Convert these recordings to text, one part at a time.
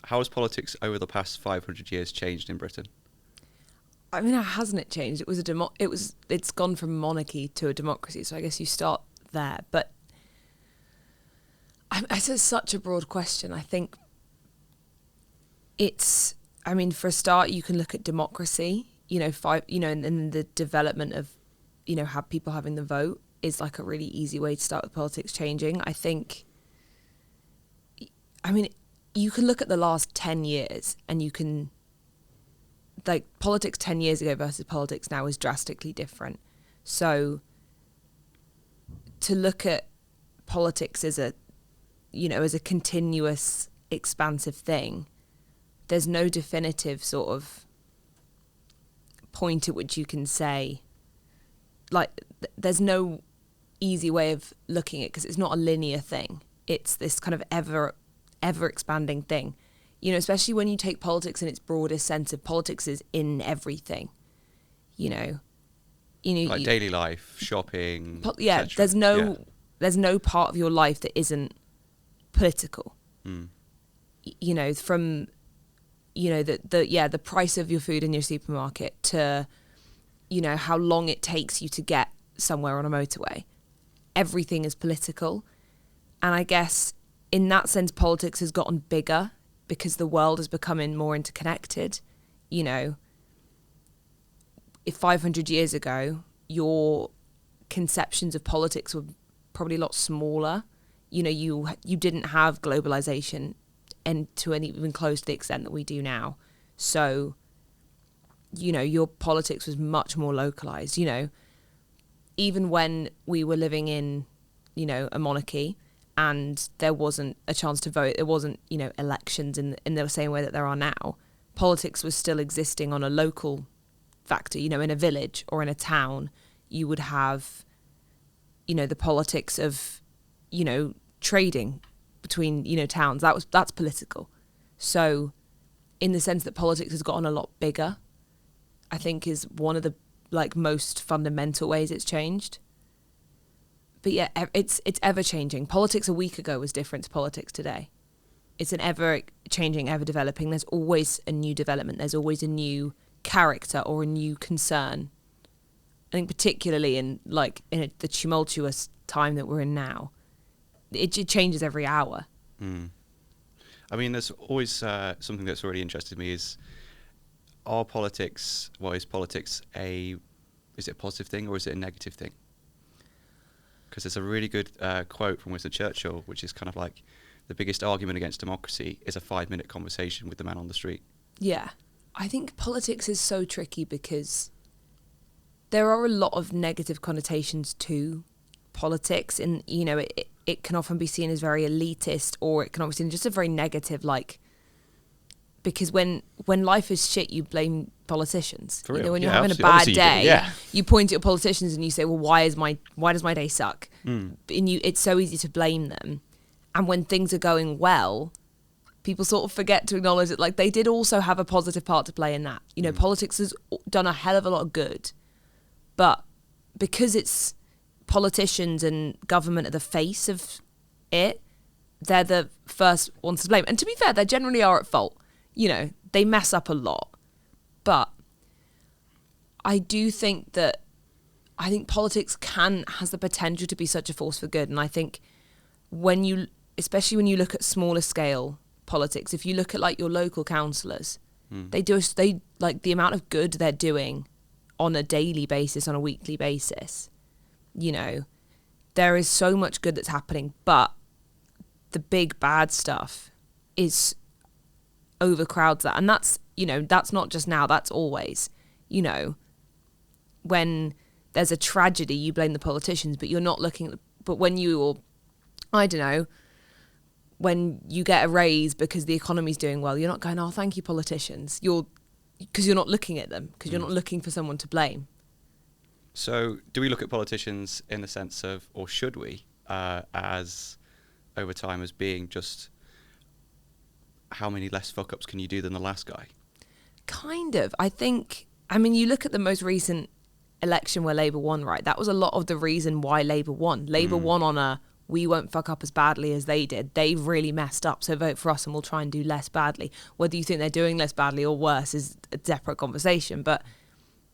how has politics over the past 500 years changed in Britain? I mean, how hasn't it changed? It's gone from monarchy to a democracy. So I guess you start there. But it's such a broad question. I think for a start, you can look at democracy, and the development of, have people having the vote is like a really easy way to start with politics changing. You can look at the last 10 years and you can, like, politics 10 years ago versus politics now is drastically different. So to look at politics as a continuous, expansive thing, there's no definitive sort of point at which you can say, like, there's no easy way of looking at it because it's not a linear thing. It's this kind of ever expanding thing, especially when you take politics in its broadest sense of politics is in everything, like daily life, shopping. There's no part of your life that isn't political. From the price of your food in your supermarket to how long it takes you to get somewhere on a motorway. Everything is political. And I guess in that sense politics has gotten bigger because the world is becoming more interconnected. If 500 years ago your conceptions of politics were probably a lot smaller, you didn't have globalization and to any even close to the extent that we do now. So, your politics was much more localized. Even when we were living in, a monarchy and there wasn't a chance to vote, there wasn't, elections in the same way that there are now, politics was still existing on a local factor. In a village or in a town, you would have, the politics of, trading between, towns. That's political. So in the sense that politics has gotten a lot bigger, I think is one of the most fundamental ways it's changed. But yeah, it's ever changing. Politics a week ago was different to politics today. It's an ever changing, ever developing. There's always a new development. There's always a new character or a new concern. I think particularly in the tumultuous time that we're in now, it changes every hour. I mean, there's always something that's already interested me is, is politics is it a positive thing or is it a negative thing? Because there's a really good quote from Winston Churchill, which is kind of like, the biggest argument against democracy is a 5-minute conversation with the man on the street. Yeah. I think politics is so tricky because there are a lot of negative connotations to politics, and it can often be seen as very elitist, or it can obviously be just a very negative, because when life is shit, you blame politicians. For real. When you're having a bad day, you point at your politicians and you say, well, why does my day suck? And it's so easy to blame them. And when things are going well, people sort of forget to acknowledge that they did also have a positive part to play in that. Politics has done a hell of a lot of good, but because it's politicians and government are the face of it, they're the first ones to blame. And to be fair, they generally are at fault. They mess up a lot. But I do think that politics has the potential to be such a force for good. And I think especially when you look at smaller scale politics, if you look at your local councillors, they the amount of good they're doing on a daily basis, on a weekly basis, there is so much good that's happening, but the big bad stuff is overcrowds that. And that's not just now, that's always, when there's a tragedy, you blame the politicians, but you're not looking, but when when you get a raise because the economy's doing well, you're not going, oh, thank you, politicians. Because you're not looking at them, because you're not looking for someone to blame. So do we look at politicians in the sense of, or should we, as over time as being just how many less fuck-ups can you do than the last guy? Kind of. You look at the most recent election where Labour won, right? That was a lot of the reason why Labour won. Labour won on a, we won't fuck up as badly as they did. They've really messed up, so vote for us and we'll try and do less badly. Whether you think they're doing less badly or worse is a separate conversation. But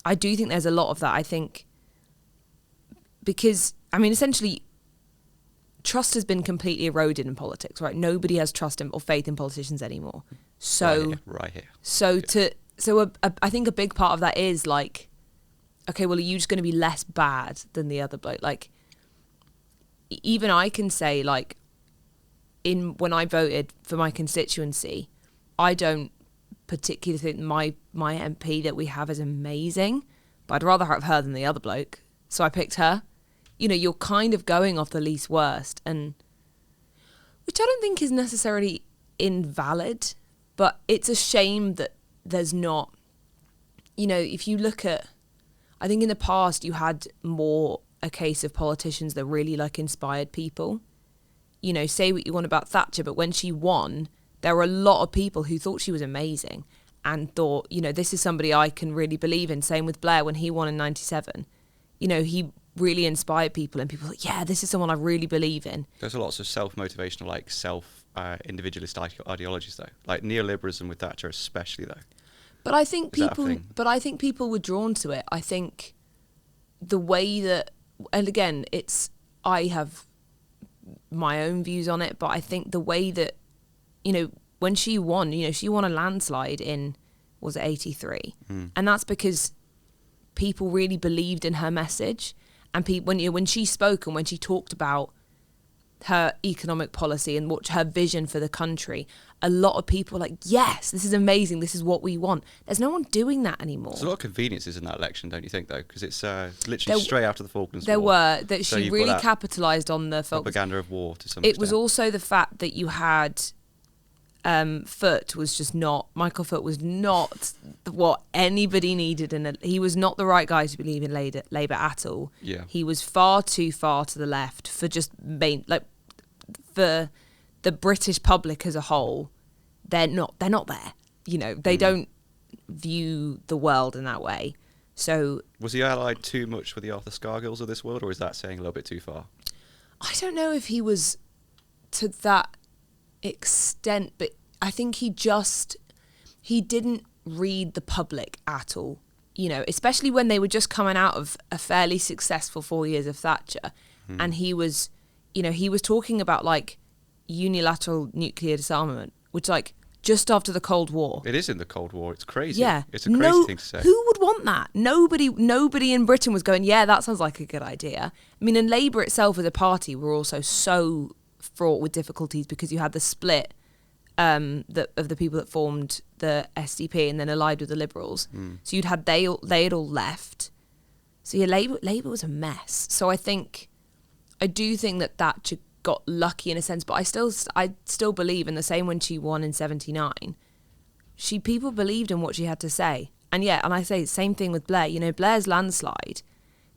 I do think there's a lot of that. I think because, I mean, essentially, trust has been completely eroded in politics, right? Nobody has trust in or faith in politicians anymore. So right here. So I think a big part of that is like, okay, well, are you just going to be less bad than the other bloke? Like, even I can say, like, when I voted for my constituency, I don't particularly think my MP that we have is amazing, but I'd rather have her than the other bloke. So I picked her. You know, you're kind of going off the least worst, and which I don't think is necessarily invalid, but it's a shame that there's not, you know, if you look at, I think in the past you had more a case of politicians that really like inspired people. You know, say what you want about Thatcher, but when she won, there were a lot of people who thought she was amazing and thought, you know, this is somebody I can really believe in. Same with Blair when he won in 97. You know, he really inspired people and people thought, yeah, this is someone I really believe in. There's lots of self-motivational, like individualist ideologies though, like neoliberalism with Thatcher especially though. But I think people were drawn to it. I think the way that, and again, I have my own views on it, but I think the way that, you know, when she won, you know, she won a landslide in, was it 83? And that's because people really believed in her message. And when she spoke and when she talked about her economic policy and her vision for the country, a lot of people were like, yes, this is amazing, this is what we want. There's no one doing that anymore. There's a lot of conveniences in that election, don't you think, though? Because it's literally straight after the Falklands War. There were. That she really capitalised on the Falklands. Propaganda of war to some extent. It was also the fact that you had Foot was just not, Michael Foot was not what anybody needed. He was not the right guy to believe in Labour at all. Yeah. He was far too far to the left for for the British public as a whole. They're not there. You know, they don't view the world in that way. So was he allied too much with the Arthur Scargills of this world, or is that saying a little bit too far? I don't know if he was to that extent, but I think he didn't read the public at all, you know, especially when they were just coming out of a fairly successful 4 years of Thatcher. And he was, you know, he was talking about like unilateral nuclear disarmament, which like just after the Cold War. It is in the Cold War. It's crazy. Yeah. It's a crazy thing to say. Who would want that? Nobody in Britain was going, yeah, that sounds like a good idea. I mean, and Labour itself as a party were also so fraught with difficulties because you had the split of the people that formed the SDP and then allied with the Liberals. So you'd had they had all left. So yeah, Labour was a mess. So I do think that Thatcher got lucky in a sense, but I still believe in the same when she won in 79. People believed in what she had to say. And yeah, and I say same thing with Blair. You know, Blair's landslide,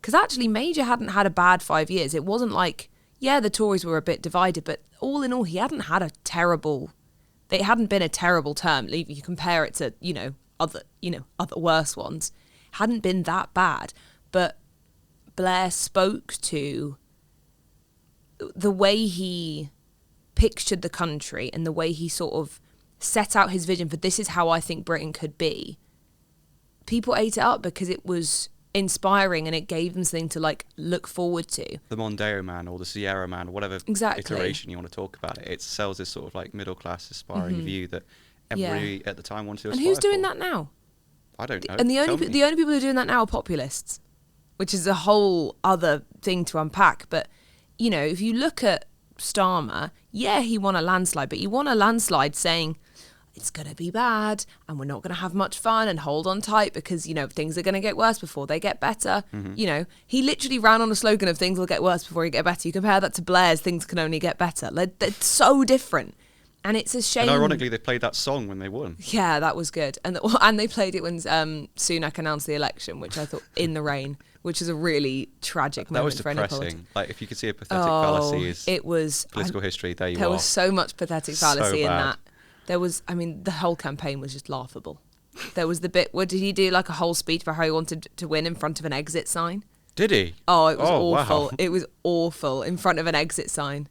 because actually Major hadn't had a bad 5 years. It wasn't like, yeah, the Tories were a bit divided, but all in all, he hadn't had it hadn't been a terrible term. If you compare it to, other worse ones, hadn't been that bad. But Blair spoke to the way he pictured the country and the way he sort of set out his vision for this is how I think Britain could be. People ate it up because it was inspiring and it gave them something to like look forward to. The Mondeo Man or the Sierra Man or whatever iteration you want to talk about it sells this sort of like middle class aspiring view that everybody at the time wanted to aspire. And who's doing that now? I don't know. And the only people who are doing that now are populists, which is a whole other thing to unpack. But you know, if you look at Starmer, yeah, he won a landslide, but he won a landslide saying it's going to be bad and we're not going to have much fun and hold on tight because, things are going to get worse before they get better. He literally ran on a slogan of things will get worse before they get better. You compare that to Blair's things can only get better. They're so different. And it's a shame. And ironically, they played that song when they won. Yeah, that was good. And they played it when Sunak announced the election, which I thought, in the rain, which is a really tragic moment for any politician. That was depressing. Like, if you could see a pathetic fallacy is political history, there you are. There was so much pathetic fallacy in that. There was, the whole campaign was just laughable. There was the bit, did he do like a whole speech for how he wanted to win in front of an exit sign? Did he? Oh, it was Oh, awful. wow. It was awful in front of an exit sign.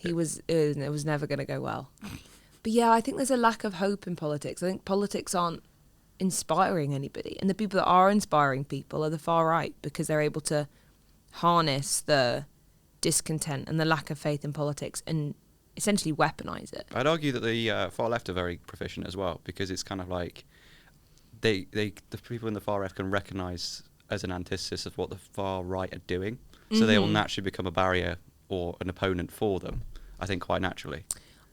It was never going to go well. But yeah, I think there's a lack of hope in politics. I think politics aren't inspiring anybody. And the people that are inspiring people are the far right, because they're able to harness the discontent and the lack of faith in politics and essentially weaponize it. I'd argue that the far left are very proficient as well, because it's kind of like the people in the far left can recognise as an antithesis of what the far right are doing, so they will naturally become a barrier or an opponent for them, I think, quite naturally.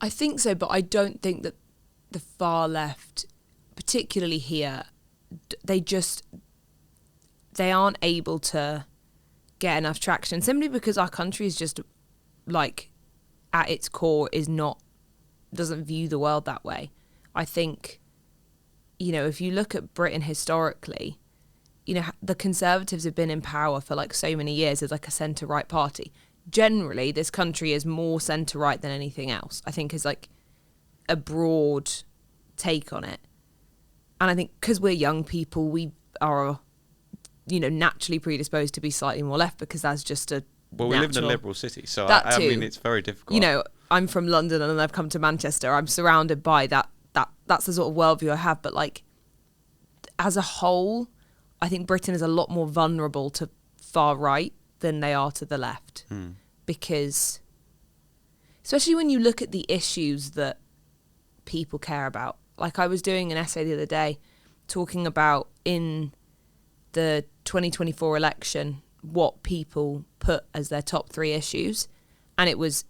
I think so, but I don't think that the far left, particularly here, they aren't able to get enough traction, simply because our country is just, like, at its core doesn't view the world that way. I think, if you look at Britain historically, the Conservatives have been in power for like so many years as like a centre-right party. Generally, this country is more centre-right than anything else, I think, is like a broad take on it. And I think because we're young people, we are, naturally predisposed to be slightly more left, because that's just a Well, we live in a liberal city, so That I too. mean, it's very difficult. I'm from London and I've come to Manchester. I'm surrounded by that's the sort of worldview I have. But like, as a whole, I think Britain is a lot more vulnerable to far right than they are to the left. Because, especially when you look at the issues that people care about. Like, I was doing an essay the other day talking about, in the 2024 election, what people put as their top 3 issues. And it was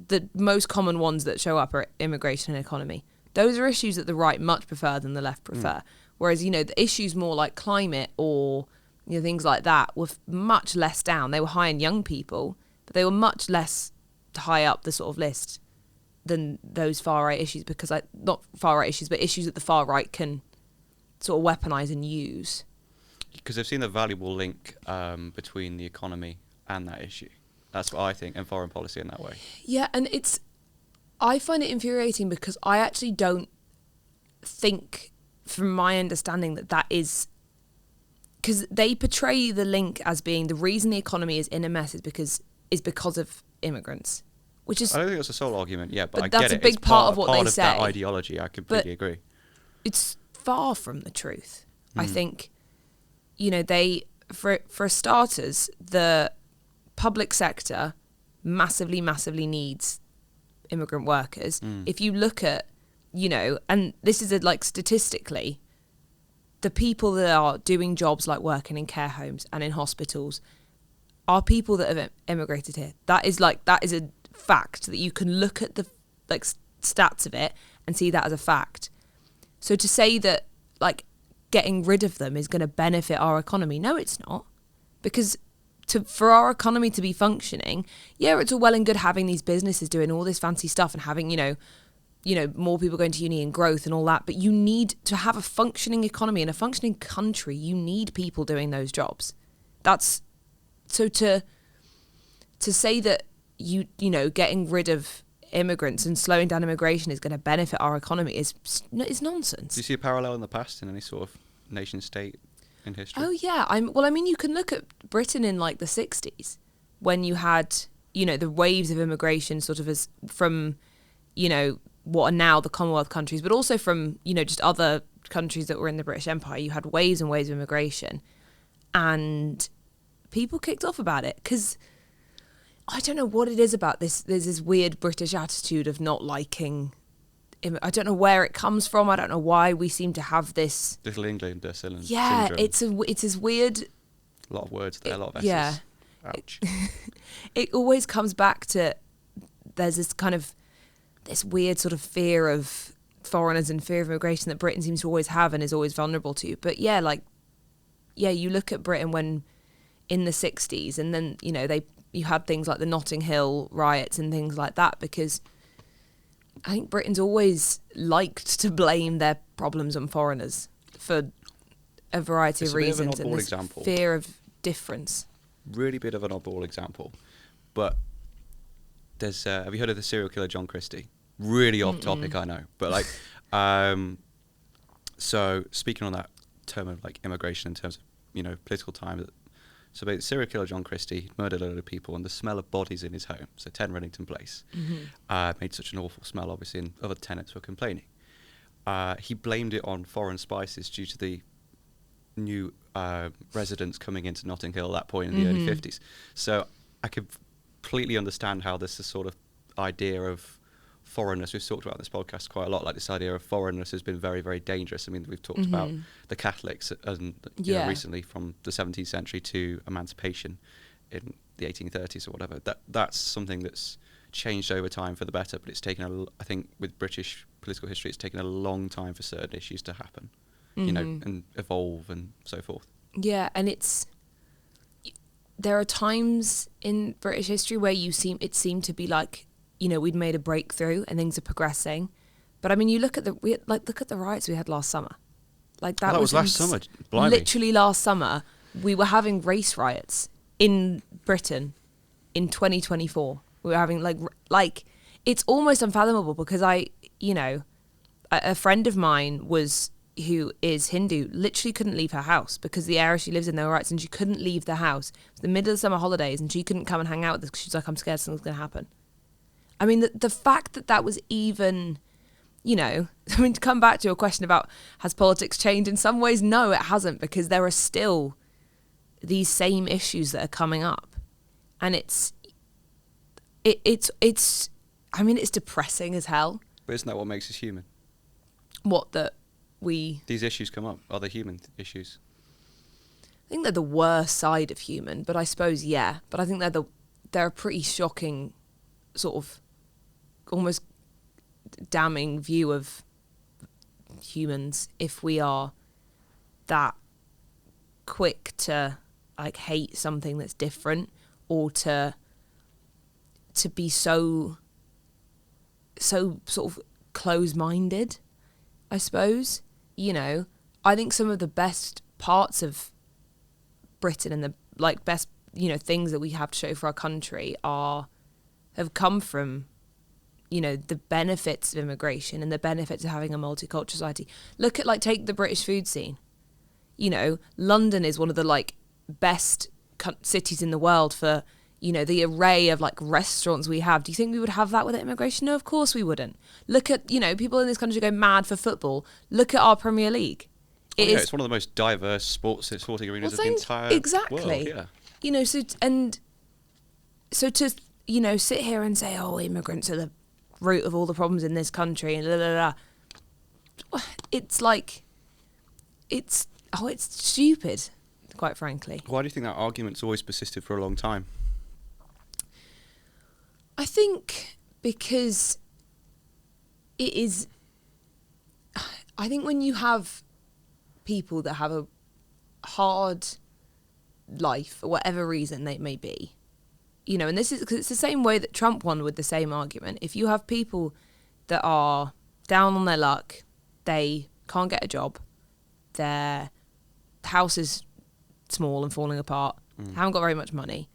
the most common ones that show up are immigration and economy. Those are issues that the right much prefer than the left prefer. Whereas, the issues more like climate or things like that were much less down. They were high in young people, but they were much less high up the sort of list than those far right issues, because not far right issues, but issues that the far right can sort of weaponize and use. Because they've seen the valuable link between the economy and that issue. That's what I think, and foreign policy in that way. Yeah, and I find it infuriating, because I actually don't think, from my understanding, that is, because they portray the link as being the reason the economy is in a mess is because of immigrants, which is, I don't think that's a sole argument, but I that's get it. a big It's part of what they of say. that ideology. I completely agree. It's far from the truth. I think, they, for starters, the public sector massively needs immigrant workers. If you look at, and this is statistically, the people that are doing jobs like working in care homes and in hospitals are people that have immigrated here. That is a fact that you can look at the stats of it and see that as a fact. So to say that getting rid of them is going to benefit our economy, no, it's not. Because for our economy to be functioning, it's all well and good having these businesses doing all this fancy stuff and having, more people going to uni and growth and all that. But you need to have a functioning economy and a functioning country. You need people doing those jobs. That's so to say that getting rid of immigrants and slowing down immigration is going to benefit our economy is nonsense. Do you see a parallel in the past in any sort of nation state in history? Oh yeah, you can look at Britain in the 60s, when you had the waves of immigration sort of as from what are now the Commonwealth countries, but also from just other countries that were in the British Empire. You had waves and waves of immigration, and people kicked off about it because I don't know what it is about this. There's this weird British attitude of not liking. I don't know where it comes from. I don't know why we seem to have this. Little England syndrome. Yeah, it's this weird. A lot of words there, a lot of S's. Yeah. Ouch. It always comes back to there's this weird sort of fear of foreigners and fear of immigration that Britain seems to always have and is always vulnerable to. But you look at Britain when in the 60s, and then you had things like the Notting Hill riots and things like that, because I think Britain's always liked to blame their problems on foreigners for a variety of reasons, and this fear of difference. Really bit of an oddball example, but there's have you heard of the serial killer John Christie? Really off topic, I know, but so speaking on that term of immigration in terms of political time, So the serial killer John Christie murdered a load of people, and the smell of bodies in his home, so 10 Reddington Place, made such an awful smell, obviously, and other tenants were complaining. He blamed it on foreign spices due to the new residents coming into Notting Hill at that point in the early 50s. So I could completely understand how this is sort of idea of foreignness, we've talked about in this podcast quite a lot, like this idea of foreignness has been very, very dangerous. I mean, we've talked about the Catholics and you know, recently from the 17th century to emancipation in the 1830s or whatever. That's something that's changed over time for the better, but it's taken I think with British political history, it's taken a long time for certain issues to happen, you know, and evolve and so forth. Yeah, and there are times in British history where it seemed to be like, you know, we'd made a breakthrough and things are progressing. But I mean, you look at the riots we had last summer. Like that was last summer. Blimey. Literally last summer, we were having race riots in Britain in 2024. We were having like it's almost unfathomable because a friend of mine who is Hindu literally couldn't leave her house because the area she lives in there were riots and she couldn't leave the house. It was the middle of the summer holidays and she couldn't come and hang out with us because she was like, I'm scared something's going to happen. I mean, the fact that was even, you know, I mean, to come back to your question about has politics changed? In some ways, no, it hasn't, because there are still these same issues that are coming up. And it's I mean, it's depressing as hell. But isn't that what makes us human? These issues come up, are the human issues? I think they're the worst side of human, but I suppose, yeah. But I think they're a pretty shocking sort of almost damning view of humans if we are that quick to like hate something that's different or to be so sort of close-minded, I suppose. You know, I think some of the best parts of Britain and the like best, you know, things that we have to show for our country have come from, you know, the benefits of immigration and the benefits of having a multicultural society. Look at take the British food scene. You know, London is one of the like best cities in the world for, you know, the array of like restaurants we have. Do you think we would have that without immigration? No, of course we wouldn't. Look at, you know, people in this country go mad for football. Look at our Premier League. It's one of the most diverse sporting arenas of the entire world. Yeah. You know, so to, you know, sit here and say, oh, immigrants are the root of all the problems in this country and it's like, it's stupid, quite frankly. Why do you think that argument's always persisted for a long time? I think because it is, I think when you have people that have a hard life for whatever reason they may be, you know, and this is because it's the same way that Trump won with the same argument. If you have people that are down on their luck, they can't get a job, their house is small and falling apart, haven't got very much money,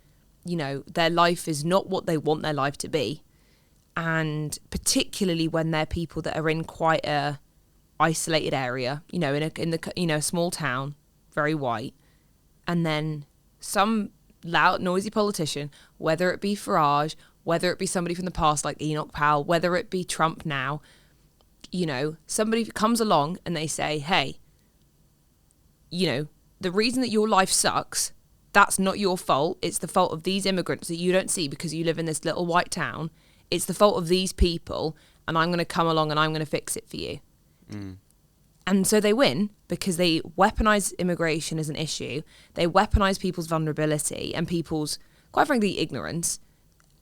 you know, their life is not what they want their life to be. And particularly when they're people that are in quite a isolated area, you know, in the you know, small town, very white, and then some loud, noisy politician, whether it be Farage, whether it be somebody from the past like Enoch Powell, whether it be Trump now, you know, somebody comes along and they say, hey, you know, the reason that your life sucks, that's not your fault. It's the fault of these immigrants that you don't see because you live in this little white town. It's the fault of these people, and I'm going to come along and I'm going to fix it for you. And so they win because they weaponize immigration as an issue. They weaponize people's vulnerability and people's, quite frankly, ignorance.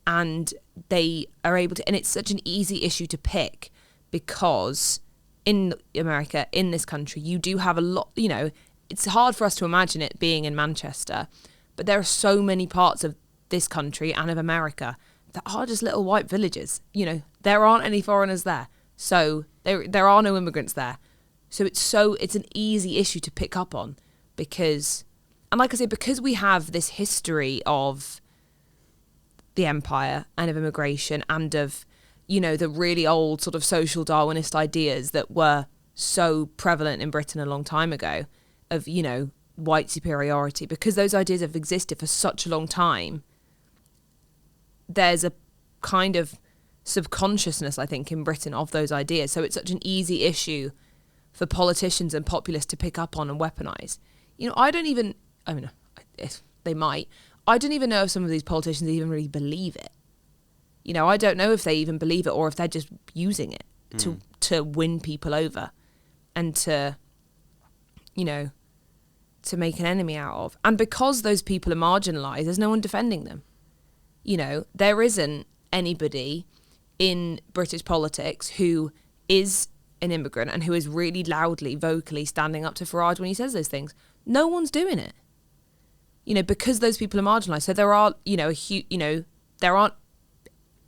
And they are able to, and it's such an easy issue to pick because in America, in this country, you do have a lot, you know, it's hard for us to imagine it being in Manchester, but there are so many parts of this country and of America that are just little white villages. You know, there aren't any foreigners there. So there are no immigrants there. So it's an easy issue to pick up on because, and like I say, because we have this history of the empire and of immigration and of, you know, the really old sort of social Darwinist ideas that were so prevalent in Britain a long time ago of, you know, white superiority, because those ideas have existed for such a long time. There's a kind of subconsciousness, I think, in Britain of those ideas. So it's such an easy issue for politicians and populists to pick up on and weaponize. You know, they might. I don't even know if some of these politicians even really believe it. You know, I don't know if they even believe it or if they're just using it to win people over and to, you know, to make an enemy out of. And because those people are marginalised, there's no one defending them. You know, there isn't anybody in British politics who is an immigrant and who is really loudly, vocally standing up to Farage when he says those things. No one's doing it. You know, because those people are marginalised. So there are, you know, there aren't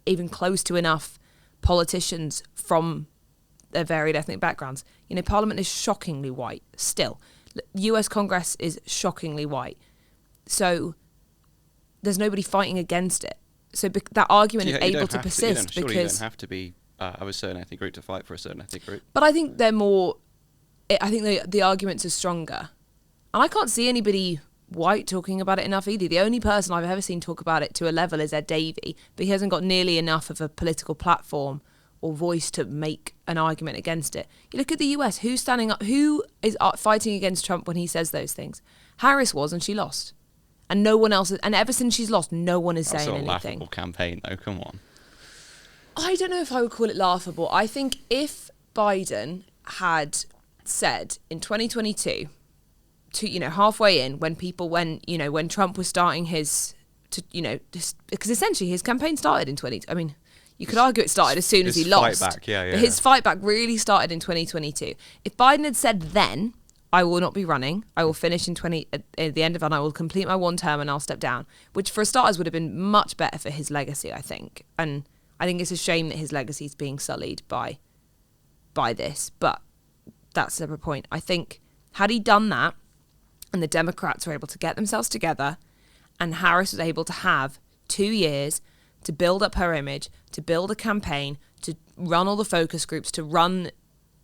even close to enough politicians from their varied ethnic backgrounds. You know, Parliament is shockingly white still. US Congress is shockingly white. So there's nobody fighting against it. So that argument is able to persist surely because... you don't have to be of a certain ethnic group to fight for a certain ethnic group. But I think they're more... I think the arguments are stronger. And I can't see anybody white talking about it enough either. The only person I've ever seen talk about it to a level is Ed Davey, but he hasn't got nearly enough of a political platform or voice to make an argument against it. You look at the US, who's standing up, who is fighting against Trump when he says those things? Harris was, and she lost. And no one else, and ever since she's lost, no one is saying anything. That's a laughable campaign, though, come on. I don't know if I would call it laughable. I think if Biden had said in 2022, to, you know, halfway in, when Trump was starting his, because essentially his campaign started in you could argue it started as soon as he lost. Fight back, yeah. But his fight back really started in 2022. If Biden had said then, I will not be running, I will finish at the end of it, and I will complete my one term and I'll step down, which for starters would have been much better for his legacy, I think. And I think it's a shame that his legacy is being sullied by this, but that's a separate point. I think had he done that, and the Democrats were able to get themselves together, and Harris was able to have 2 years to build up her image, to build a campaign, to run all the focus groups, to run,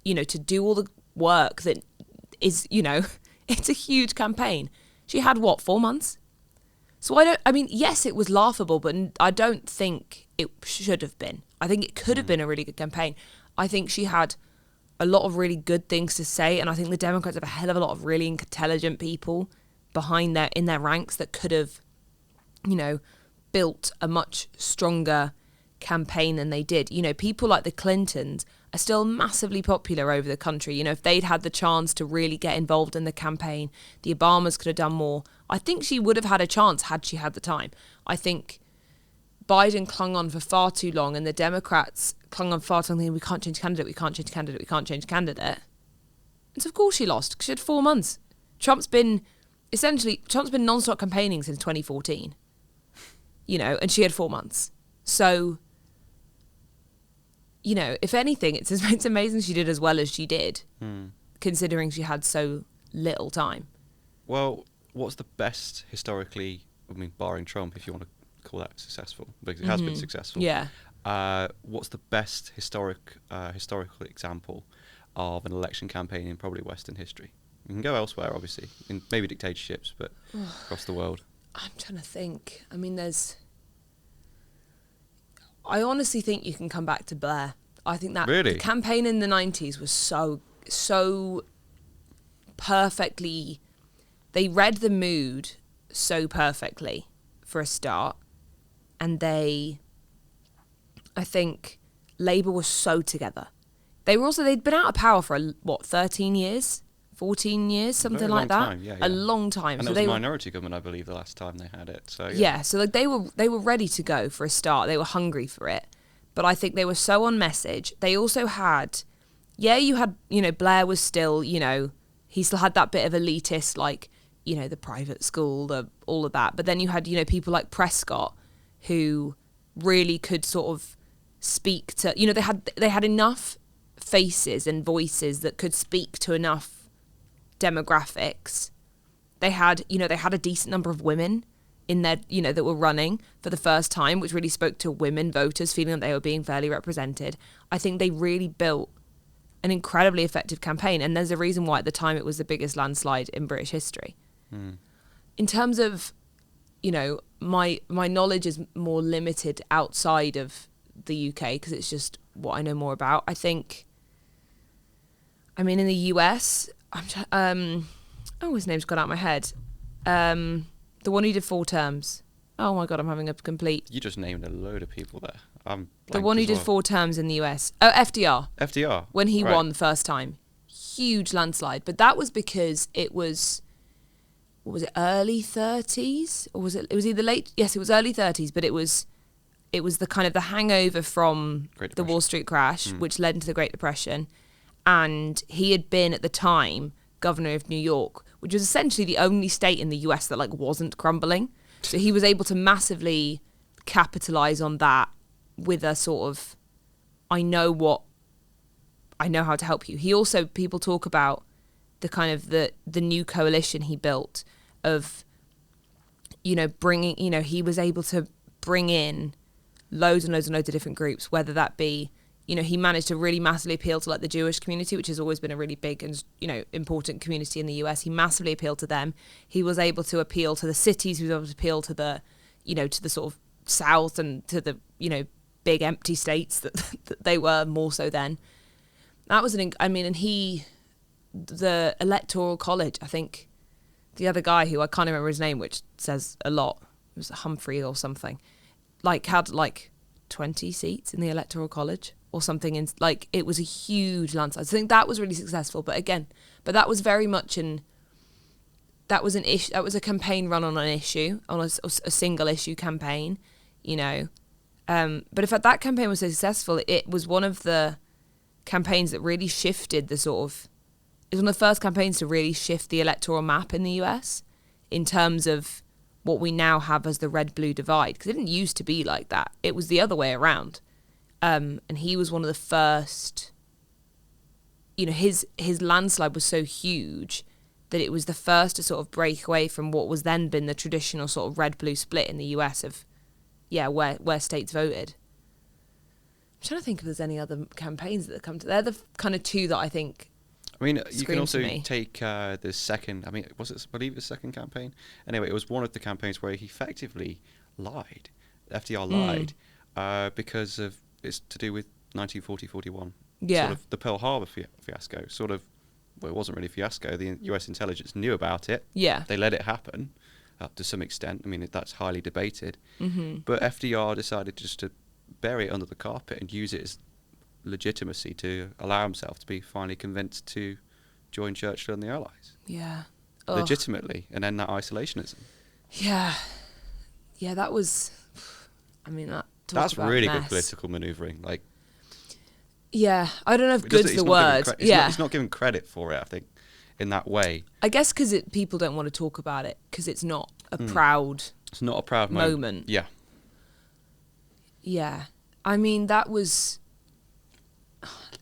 to do all the work that is, it's a huge campaign. She had, 4 months? So yes, it was laughable, but I don't think it should have been. I think it could have been a really good campaign. I think she had a lot of really good things to say, and I think the Democrats have a hell of a lot of really intelligent people in their ranks that could have, built a much stronger campaign than they did. People like the Clintons are still massively popular over the country. If they'd had the chance to really get involved in the campaign, the Obamas could have done more. I think she would have had a chance had she had the time. I think Biden clung on for far too long, and the Democrats clung on far too long, thinking, we can't change candidate. And so of course she lost, because she had 4 months. Trump's been non-stop campaigning since 2014, and she had 4 months. So, if anything, it's amazing she did as well as she did, considering she had so little time. Well, what's the best historically, barring Trump, if you want to call that successful, because it has been successful. Yeah. What's the best historical example of an election campaign in probably Western history? You can go elsewhere, obviously, in maybe dictatorships, but across the world. I'm trying to think. I honestly think you can come back to Blair. I think that really? The campaign in the 90s was so perfectly... They read the mood so perfectly, for a start. And I think Labour was so together. They'd been out of power for 13 years? 14 years, something like that. Time, yeah. A long time. And so it was a minority government, I believe, the last time they had it. So so they were ready to go for a start. They were hungry for it. But I think they were so on message. They also had, you had, Blair was still, he still had that bit of elitist, the private school, all of that. But then you had, people like Prescott who really could sort of speak to, they had enough faces and voices that could speak to enough demographics. They had a decent number of women in there, that were running for the first time, which really spoke to women voters feeling that they were being fairly represented. I think they really built an incredibly effective campaign, and there's a reason why at the time it was the biggest landslide in British history. In terms of, my knowledge is more limited outside of the UK because it's just what I know more about. I think, in the US, his name's gone out of my head. The one who did 4 terms. Oh my God, I'm having a complete... You just named a load of people there. The one who did 4 terms in the US. Oh, FDR. FDR. When he won the first time. Huge landslide. But that was because it was... What was it, early 30s? Or was it... It was either late... Yes, it was early 30s, but it was the kind of the hangover from the Wall Street crash, which led into the Great Depression. And he had been, at the time, governor of New York, which was essentially the only state in the US that, wasn't crumbling. So he was able to massively capitalize on that with a sort of, I know how to help you. He also, people talk about the kind of the new coalition he built of, bringing, he was able to bring in loads and loads and loads of different groups, whether that be, he managed to really massively appeal to the Jewish community, which has always been a really big and, important community in the US. He massively appealed to them. He was able to appeal to the cities. He was able to appeal to the, to the sort of South and to the, big empty states that they were more so then. That was the Electoral College, I think the other guy who I can't remember his name, which says a lot, it was Humphrey or something, had 20 seats in the Electoral College or something. It was a huge landslide. So I think that was really successful. But that was very much that was an issue. That was a campaign run on an issue, on a single issue campaign, But if that campaign was so successful, it was one of the campaigns that really shifted it was one of the first campaigns to really shift the electoral map in the US in terms of what we now have as the red-blue divide. Because it didn't used to be like that. It was the other way around. And he was one of the first, his landslide was so huge that it was the first to sort of break away from what was then been the traditional sort of red-blue split in the US of, where states voted. I'm trying to think if there's any other campaigns that come to... They're the kind of two that I think you can also take the second... I believe the second campaign. Anyway, it was one of the campaigns where he effectively lied. FDR lied because of... It's to do with 1940-41. Yeah. Sort of the Pearl Harbor fiasco. Sort of... Well, it wasn't really a fiasco. The US intelligence knew about it. Yeah. They let it happen to some extent. That's highly debated. Mm-hmm. But FDR decided just to bury it under the carpet and use it as legitimacy to allow himself to be finally convinced to join Churchill and the Allies. Yeah. Legitimately, and end that isolationism. Yeah. Yeah, that was... That's really good political manoeuvring. Yeah, I don't know if good's the word. He's not given credit for it, I think, in that way. I guess because people don't want to talk about it because it's not a proud... It's not a proud moment. Yeah. Yeah. That was...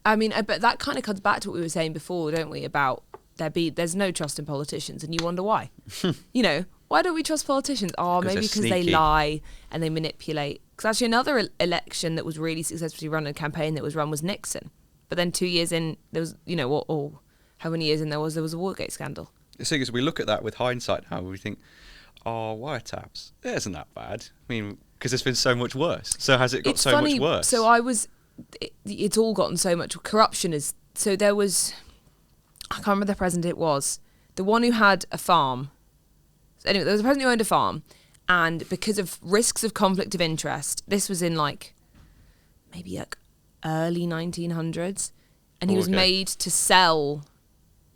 but that kind of comes back to what we were saying before, don't we? About there's no trust in politicians, and you wonder why. Why don't we trust politicians? Oh, maybe because they lie and they manipulate. Because actually another election that was really successfully run, a campaign that was run, was Nixon. But then 2 years in, there was, how many years in there was a Watergate scandal. The thing is, we look at that with hindsight now, we think, wiretaps, it isn't that bad. Because it's been so much worse. So has it got so much worse? So it's all gotten so much. Corruption is, so there was, I can't remember the president it was, the one who had a farm. Anyway, there was a president who owned a farm, and because of risks of conflict of interest, this was in maybe early 1900s, and he was made to sell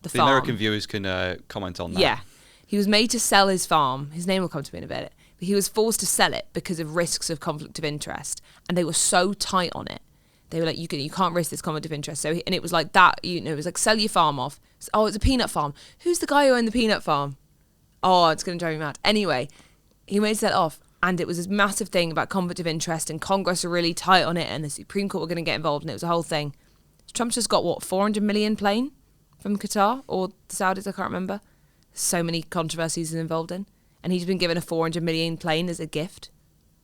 the farm. The American viewers can comment on that. Yeah. He was made to sell his farm. His name will come to me in a bit. But he was forced to sell it because of risks of conflict of interest, and they were so tight on it. They were like, you can't risk this conflict of interest. So, and it was like that, it was like, sell your farm off. Oh, it's a peanut farm. Who's the guy who owned the peanut farm? Oh, it's going to drive me mad. Anyway, he made it off, and it was this massive thing about conflict of interest, and Congress were really tight on it, and the Supreme Court were going to get involved, and it was a whole thing. Trump's just got, 400 million plane from Qatar, or the Saudis, I can't remember. So many controversies involved in. And he's been given a 400 million plane as a gift.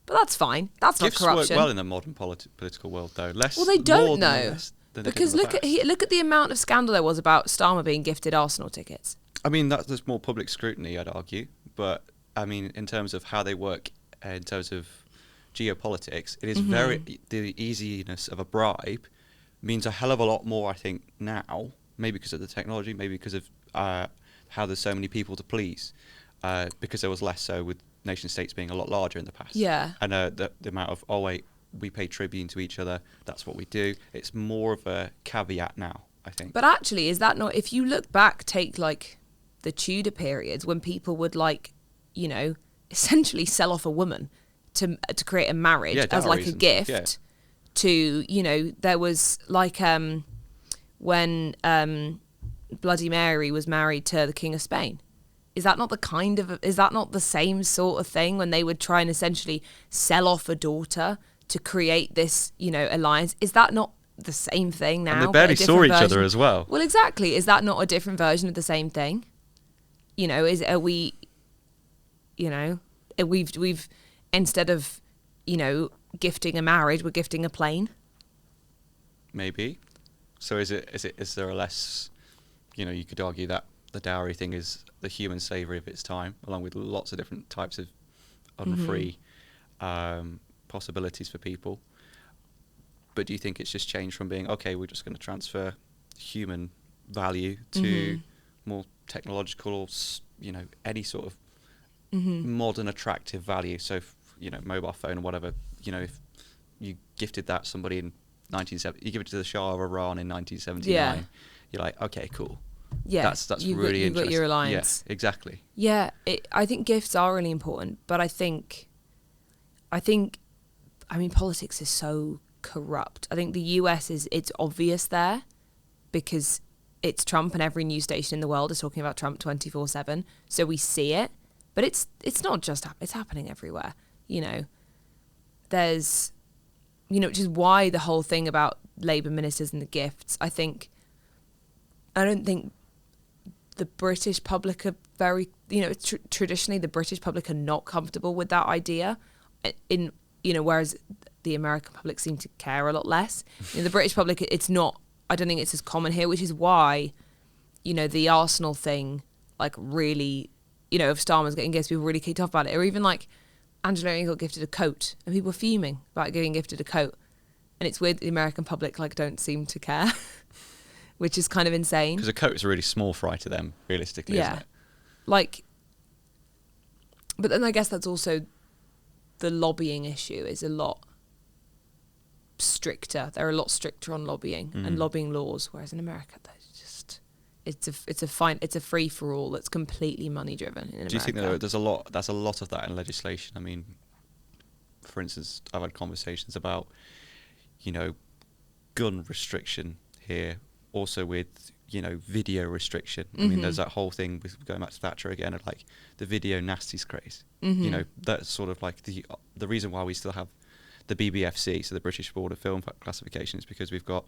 But that's fine. That's Gifts not corruption. Gifts work well in the modern political world, though. Well, they don't know. Because look at the amount of scandal there was about Starmer being gifted Arsenal tickets. I mean, there's more public scrutiny, I'd argue. But, I mean, in terms of how they work, in terms of geopolitics, it is the easiness of a bribe means a hell of a lot more, I think, now. Maybe because of the technology, maybe because of how there's so many people to please. Because there was less so with nation states being a lot larger in the past. Yeah. And the amount of, we pay tribute to each other, that's what we do. It's more of a caveat now, I think. But actually, is that not, if you look back, take like the Tudor periods when people would like, you know, essentially sell off a woman to create a marriage as like a gift to, you know, there was like when Bloody Mary was married to the King of Spain. Is that not is that not the same sort of thing when they would try and essentially sell off a daughter to create this, you know, alliance? Is that not the same thing now? And they barely saw each other as well. Well, exactly. Is that not a different version of the same thing? You know, we've instead of, you know, gifting a marriage, we're gifting a plane. Maybe. So is there a less, you know, you could argue that the dowry thing is the human slavery of its time, along with lots of different types of unfree possibilities for people. But do you think it's just changed from being, okay, we're just going to transfer human value to more technological or, you know, any sort of modern attractive value? So, you know, mobile phone or whatever, you know, if you gifted that somebody in 1970, you give it to the Shah of Iran in 1979, you're like, okay, cool. Yeah, that's really interesting. You've got your alliance. Yeah, exactly. Yeah, I think gifts are really important, but I mean, politics is so corrupt. I think the US it's obvious there because it's Trump and every news station in the world is talking about Trump 24/7. So we see it, but it's not just, it's happening everywhere. You know, there's, you know, which is why the whole thing about Labour ministers and the gifts, I don't think the British public are very, you know, traditionally the British public are not comfortable with that idea, in, you know, whereas the American public seem to care a lot less. You know, the British public, it's not, I don't think it's as common here, which is why, you know, the Arsenal thing, like really, you know, if Starmer's getting gifts, people really kicked off about it. Or even like Angela got gifted a coat and people were fuming about getting gifted a coat. And it's weird, the American public like don't seem to care, which is kind of insane. Because a coat is a really small fry to them, realistically, isn't it? Like, but then I guess that's also the lobbying issue is a lot stricter. They're a lot stricter on lobbying and lobbying laws, whereas in America, there's just it's a free for all that's completely money driven. In America. Do you think there's a lot of that in legislation? I mean, for instance, I've had conversations about, you know, gun restriction here, also with, you know, video restriction. I mean, there's that whole thing with going back to Thatcher again, of like the video nasties craze. You know, that's sort of like the reason why we still have the BBFC, so the British Board of Film Classification, is because we've got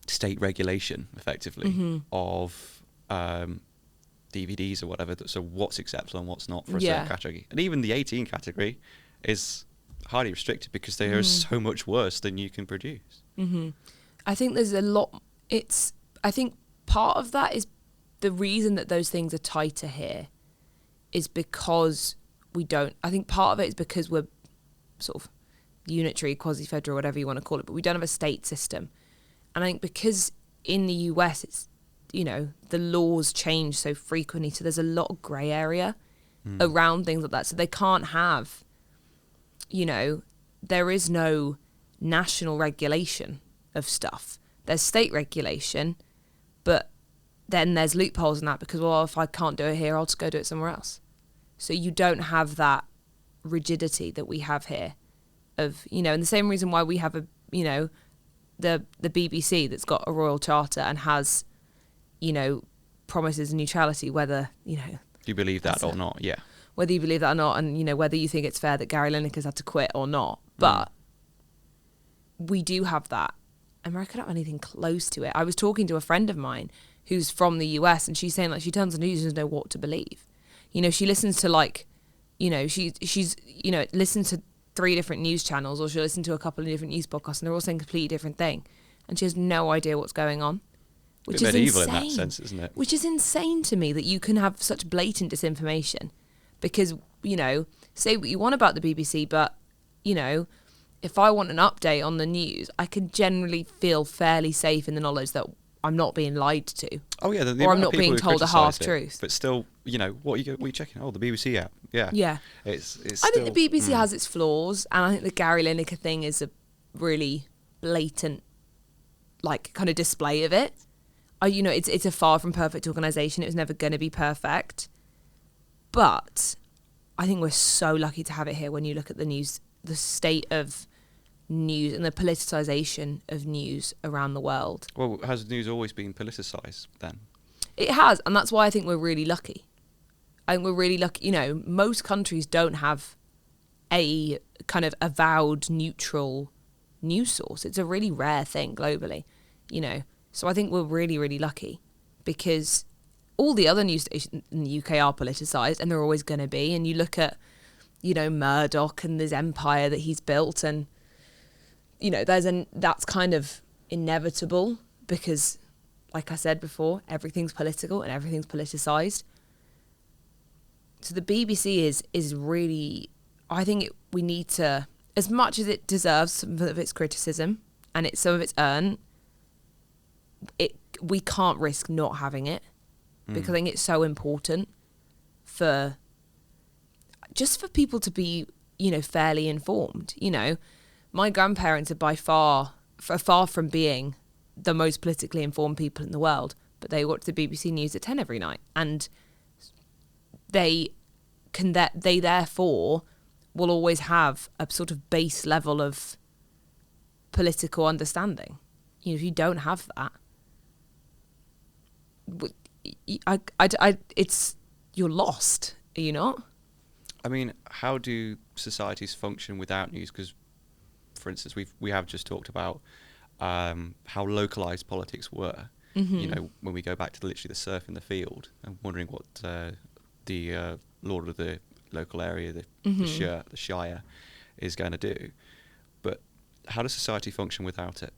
state regulation, effectively, of DVDs or whatever. So what's acceptable and what's not for a certain category. And even the 18 category is highly restricted because they are so much worse than you can produce. I think there's a lot. I think part of that is the reason that those things are tighter here is because we don't. I think part of it is because we're sort of unitary, quasi-federal, whatever you want to call it, but we don't have a state system. And I think because in the US, it's, you know, the laws change so frequently, so there's a lot of grey area around things like that. So they can't have, you know, there is no national regulation of stuff. There's state regulation, but then there's loopholes in that because, well, if I can't do it here, I'll just go do it somewhere else. So you don't have that rigidity that we have here of, you know, and the same reason why we have a, you know, the BBC that's got a royal charter and has, you know, promises neutrality, whether, you know, you believe that or not, whether you believe that or not, and, you know, whether you think it's fair that Gary Lineker's had to quit or not, but we do have that. America don't have anything close to it. I was talking to a friend of mine who's from the US, and she's saying, like, she turns on the news and doesn't know what to believe. You know, she listens to, like, you know, she's you know, listens to 3 different news channels, or she'll listen to a couple of different news podcasts, and they're all saying a completely different thing, and she has no idea what's going on. which bit is medieval insane. in that sense, isn't it? Which is insane to me that you can have such blatant disinformation, because, you know, say what you want about the BBC, but, you know, if I want an update on the news, I can generally feel fairly safe in the knowledge that I'm not being lied to. Oh yeah, or I'm not being told a half truth. But still, you know, what are you checking? Oh, the BBC app. Yeah. Yeah. It's I think the BBC has its flaws, and I think the Gary Lineker thing is a really blatant, like, kind of display of it. You know, it's a far from perfect organisation. It was never going to be perfect. But I think we're so lucky to have it here when you look at the news, the state of news and the politicisation of news around the world. Well, has news always been politicised then? It has, and that's why I think we're really lucky. I think we're really lucky. You know, most countries don't have a kind of avowed neutral news source. It's a really rare thing globally, you know. So I think we're really, really lucky, because all the other news stations in the UK are politicised, and they're always going to be. And you look at, you know, Murdoch and this empire that he's built, and, you know, that's kind of inevitable, because, like I said before, everything's political and everything's politicised. So the BBC is really, I think we need to, as much as it deserves some of its criticism and some of its earned, we can't risk not having it, because I think it's so important for people to be, you know, fairly informed. You know, my grandparents are far from being the most politically informed people in the world, but they watch the BBC News at 10 every night, and they therefore will always have a sort of base level of political understanding. You know, if you don't have that, you're lost, are you not? I mean, how do societies function without news? Because, for instance, we have just talked about how localized politics were. You know, when we go back to literally the surf in the field, I'm wondering what the lord of the local area, the shire, is going to do. But how does society function without it?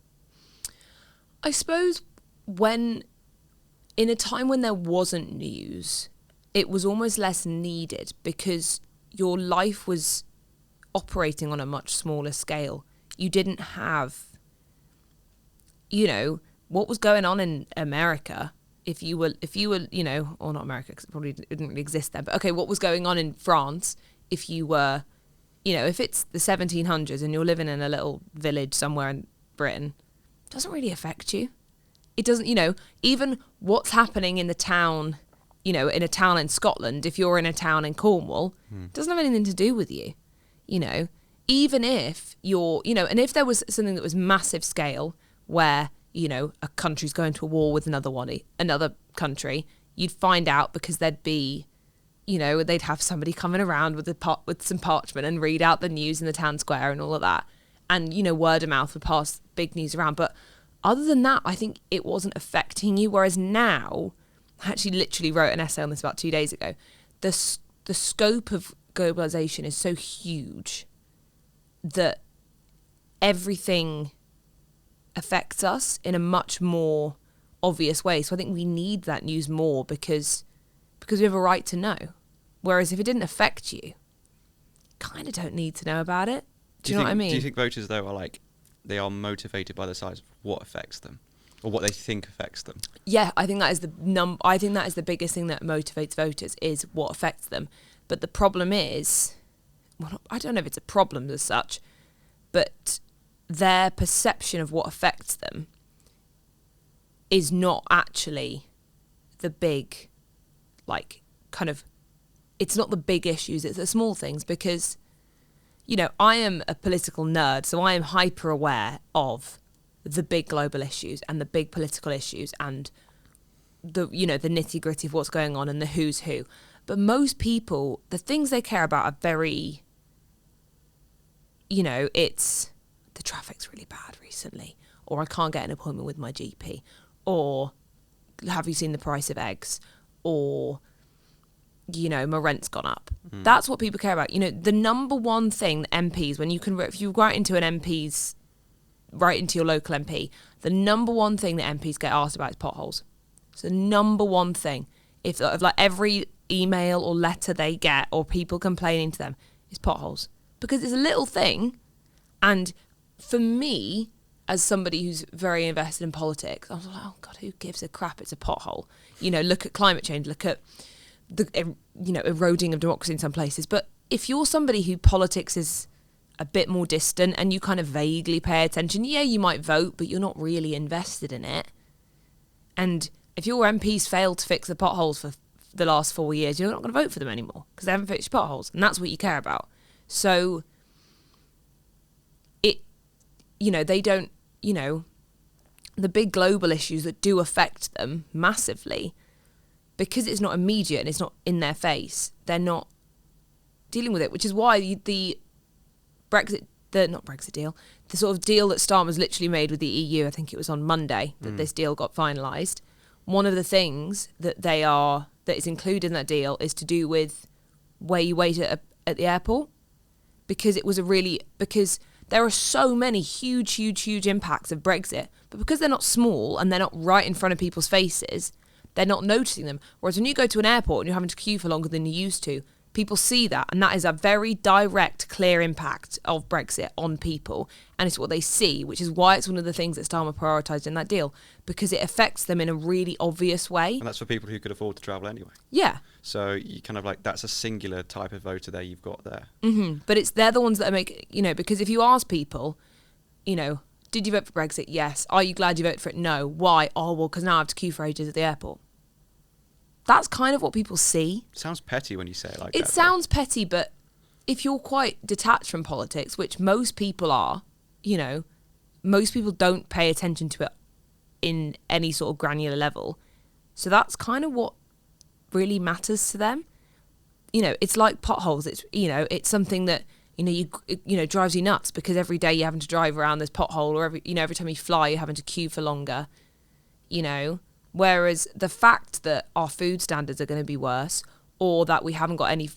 I suppose in a time when there wasn't news, it was almost less needed, because your life was operating on a much smaller scale. You didn't have, you know, what was going on in America. If you were, you know, or not America, because it probably didn't really exist then, but okay, what was going on in France, if you were, you know, if it's the 1700s and you're living in a little village somewhere in Britain, it doesn't really affect you. It doesn't, you know, even what's happening in the town, you know, in a town in Scotland, if you're in a town in Cornwall, doesn't have anything to do with you, you know. Even if you're, you know, and if there was something that was massive scale where, you know, a country's going to a war with another country, you'd find out, because there'd be, you know, they'd have somebody coming around with some parchment and read out the news in the town square and all of that. And, you know, word of mouth would pass big news around. But other than that, I think it wasn't affecting you. Whereas now, I actually literally wrote an essay on this about 2 days ago. The scope of globalization is so huge that everything affects us in a much more obvious way. So I think we need that news more, because we have a right to know. Whereas if it didn't affect you, kind of don't need to know about it. Do you know what I mean? Do you think voters, though, are they are motivated by the size of what affects them, or what they think affects them? Yeah, I think that is I think that is the biggest thing that motivates voters, is what affects them. But the problem is, well, I don't know if it's a problem as such, but their perception of what affects them is not actually the big, like, kind of, it's not the big issues, it's the small things. Because, you know, I am a political nerd, so I am hyper aware of the big global issues and the big political issues and the, you know, the nitty gritty of what's going on and the who's who. But most people, the things they care about are very, you know, it's the traffic's really bad recently, or I can't get an appointment with my GP, or have you seen the price of eggs, or, you know, my rent's gone up. That's what people care about. You know, the number one thing that MPs, if you write into an MP's writing to your local MP, the number one thing that MPs get asked about is potholes. It's the number one thing. If like every email or letter they get or people complaining to them is potholes, because it's a little thing. And for me, as somebody who's very invested in politics, I was like, oh God, who gives a crap? It's a pothole. Look at climate change, look at the eroding of democracy in some places. But if you're somebody who politics is a bit more distant and you kind of vaguely pay attention, yeah, you might vote, but you're not really invested in it. And if your MPs failed to fix the potholes for the last 4 years, you're not going to vote for them anymore because they haven't fixed potholes, and that's what you care about. So they don't, the big global issues that do affect them massively, because it's not immediate and it's not in their face, they're not dealing with it, which is why the sort of deal that Starmer's literally made with the EU, I think it was on Monday that this deal got finalised. One of the things that is included in that deal is to do with where you wait at the airport, because there are so many huge impacts of Brexit, but because they're not small and they're not right in front of people's faces, they're not noticing them. Whereas when you go to an airport and you're having to queue for longer than you used to, people see that, and that is a very direct, clear impact of Brexit on people, and it's what they see, which is why it's one of the things that Starmer prioritised in that deal, because it affects them in a really obvious way. And that's for people who could afford to travel anyway. Yeah. So you kind of like, that's a singular type of voter there you've got there. Mm-hmm. But they're the ones that make, because if you ask people, did you vote for Brexit? Yes. Are you glad you voted for it? No. Why? Oh, well, because now I have to queue for ages at the airport. That's kind of what people see. Sounds petty when you say it like that. It sounds petty, but if you're quite detached from politics, which most people are, most people don't pay attention to it in any sort of granular level. So that's kind of what really matters to them. It's like potholes. It's something that, drives you nuts, because every day you're having to drive around this pothole, or every time you fly, you're having to queue for longer, Whereas the fact that our food standards are going to be worse, or that we haven't got any,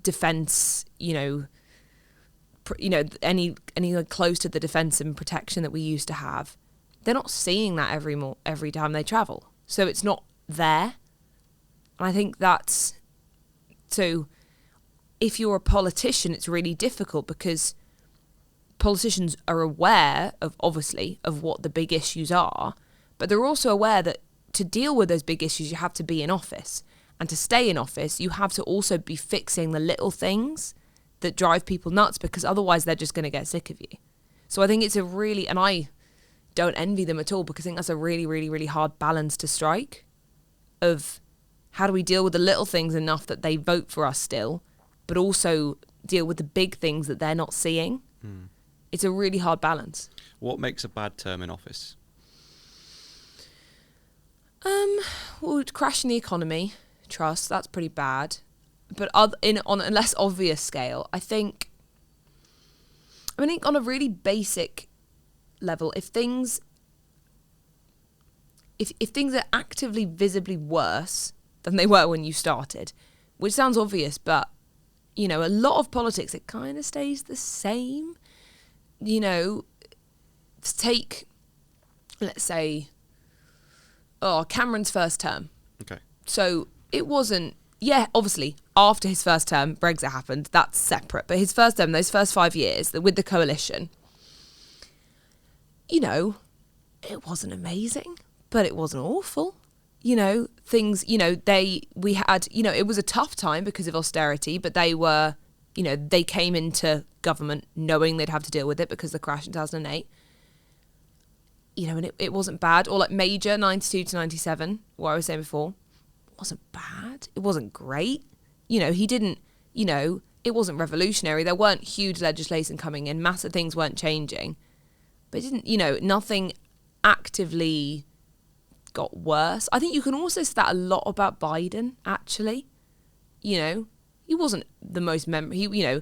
defence, any close to the defence and protection that we used to have, they're not seeing that every time they travel. So it's not there. And I think so if you're a politician, it's really difficult, because politicians are aware of what the big issues are, but they're also aware that to deal with those big issues, you have to be in office. And to stay in office, you have to also be fixing the little things that drive people nuts, because otherwise they're just going to get sick of you. So I think it's and I don't envy them at all, because I think that's a really, really, really hard balance to strike, of how do we deal with the little things enough that they vote for us still, but also deal with the big things that they're not seeing. It's a really hard balance. What makes a bad term in office? Crashing the economy, trust, that's pretty bad. But on a less obvious scale, I think on a really basic level, if things are actively, visibly worse than they were when you started, which sounds obvious, but, a lot of politics, it kind of stays the same. Take, let's say, Cameron's first term. Okay. So it wasn't, obviously, after his first term, Brexit happened, that's separate. But his first term, those first 5 years with the coalition, it wasn't amazing, but it wasn't awful. Things, we had, it was a tough time because of austerity, but they were, they came into government knowing they'd have to deal with it because of the crash in 2008. And it wasn't bad. Or like Major, 92 to 97, what I was saying before, wasn't bad. It wasn't great. He didn't, it wasn't revolutionary. There weren't huge legislation coming in. Massive things weren't changing. But it didn't, nothing actively got worse. I think you can also say that a lot about Biden, actually. He wasn't the most we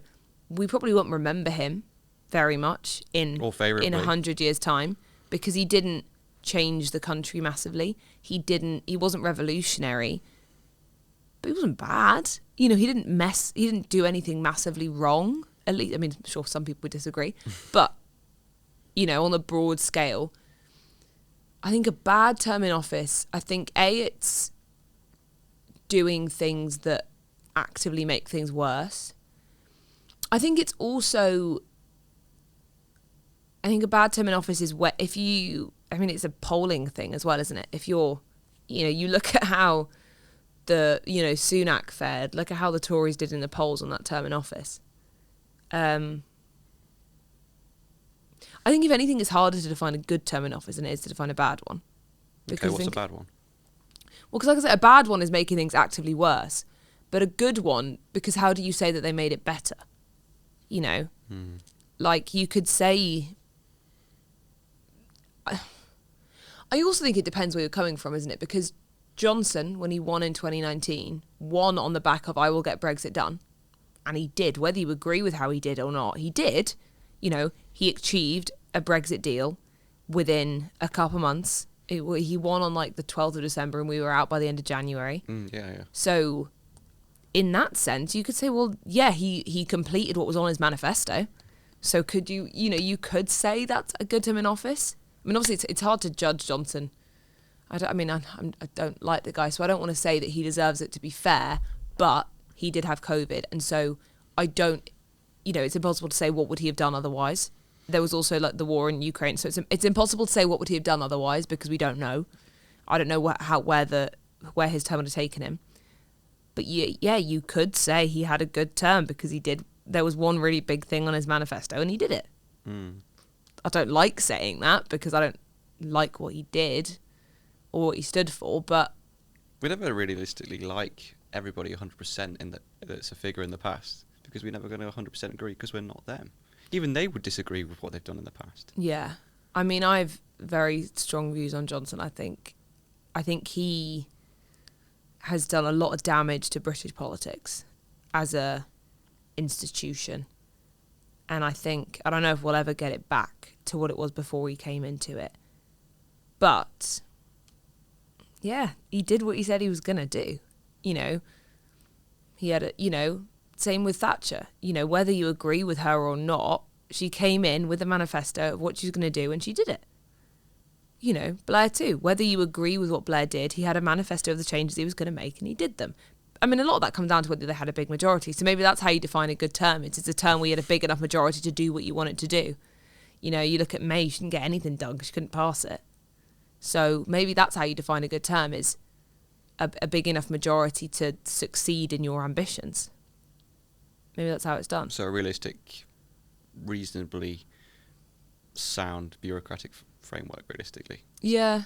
probably won't remember him very much in 100 years' time, because he didn't change the country massively. He wasn't revolutionary, but he wasn't bad. He didn't do anything massively wrong. At least, I'm sure some people would disagree, but on a broad scale. I think a bad term in office, I think, it's doing things that actively make things worse. I think it's also, I think a bad term in office is where if you, I mean, it's a polling thing as well, isn't it? If you're, you look at how the, Sunak fared, look at how the Tories did in the polls on that term in office. I think if anything, it's harder to define a good term in office than it is to define a bad one. Okay, what's a bad one? Well, because like I said, a bad one is making things actively worse. But a good one, because how do you say that they made it better? Like you could say... I also think it depends where you're coming from, isn't it? Because Johnson, when he won in 2019, won on the back of I will get Brexit done. And he did, whether you agree with how he did or not. He did. He achieved a Brexit deal within a couple months. He won on like the 12th of December and we were out by the end of January. Yeah. So in that sense, you could say, well, yeah, he completed what was on his manifesto. So could you could say that's a good term in office. I mean, obviously it's hard to judge Johnson. I don't like the guy, so I don't want to say that he deserves it to be fair, but he did have COVID. And so I don't, it's impossible to say what would he have done otherwise. There was also like the war in Ukraine. So it's impossible to say what would he have done otherwise because we don't know. I don't know where his term would have taken him. But yeah, you could say he had a good term because he did. There was one really big thing on his manifesto and he did it. I don't like saying that because I don't like what he did or what he stood for, but... We never realistically like everybody 100% in that it's a figure in the past because we're never going to 100% agree because we're not them. Even they would disagree with what they've done in the past. Yeah. I mean, I have very strong views on Johnson, I think. I think he has done a lot of damage to British politics as a institution. And I don't know if we'll ever get it back to what it was before he came into it. But, yeah, he did what he said he was going to do. He had same with Thatcher. Whether you agree with her or not, she came in with a manifesto of what she's going to do and she did it. Blair too. Whether you agree with what Blair did, he had a manifesto of the changes he was going to make and he did them. I mean, a lot of that comes down to whether they had a big majority. So maybe that's how you define a good term. It's a term where you had a big enough majority to do what you wanted to do. You look at May, she didn't get anything done because she couldn't pass it. So maybe that's how you define a good term, is a big enough majority to succeed in your ambitions. Maybe that's how it's done. So a realistic, reasonably sound bureaucratic framework, realistically. Yeah.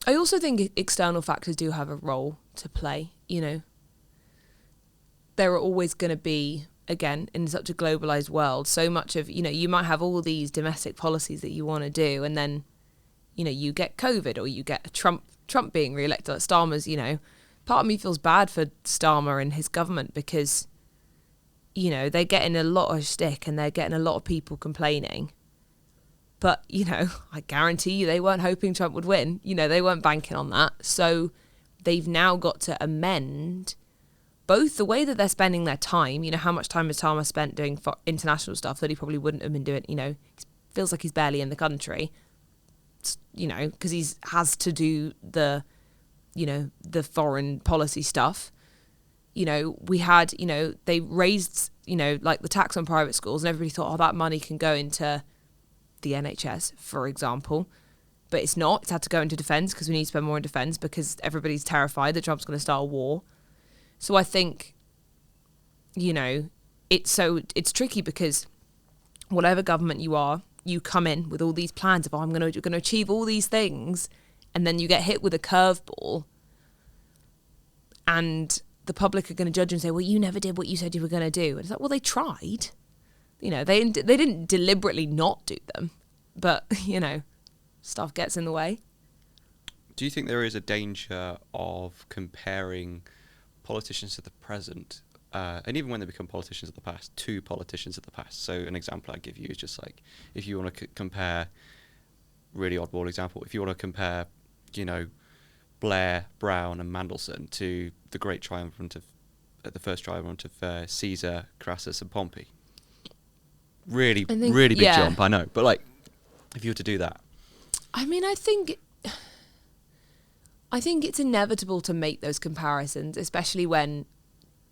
I also think external factors do have a role to play, There are always going to be, again, in such a globalised world, so much of, you might have all these domestic policies that you want to do and then, you get COVID or you get Trump being re-elected. Like Starmer's, part of me feels bad for Starmer and his government because, they're getting a lot of stick and they're getting a lot of people complaining. But, I guarantee you they weren't hoping Trump would win. They weren't banking on that. So they've now got to amend both the way that they're spending their time. How much time has Starmer spent doing international stuff that he probably wouldn't have been doing. He feels like he's barely in the country, because he has to do the foreign policy stuff. We had, they raised, like the tax on private schools and everybody thought, that money can go into the NHS, for example, but it's not. It's had to go into defence because we need to spend more on defence because everybody's terrified that Trump's going to start a war. So I think, it's tricky because whatever government you are, you come in with all these plans of, I'm going to achieve all these things, and then you get hit with a curveball, and the public are going to judge you and say, well, you never did what you said you were going to do. And it's like, well, they tried. They didn't deliberately not do them, but, stuff gets in the way. Do you think there is a danger of comparing politicians of the present, and even when they become politicians of the past, to politicians of the past? So an example I give you is just like, if you want to compare, really oddball example, if you want to compare, Blair, Brown and Mandelson to the great triumvirate of, the first triumvirate of Caesar, Crassus and Pompey. really, I think, really big yeah. jump, I know. But like, if you were to do that, I mean, I think it's inevitable to make those comparisons, especially when,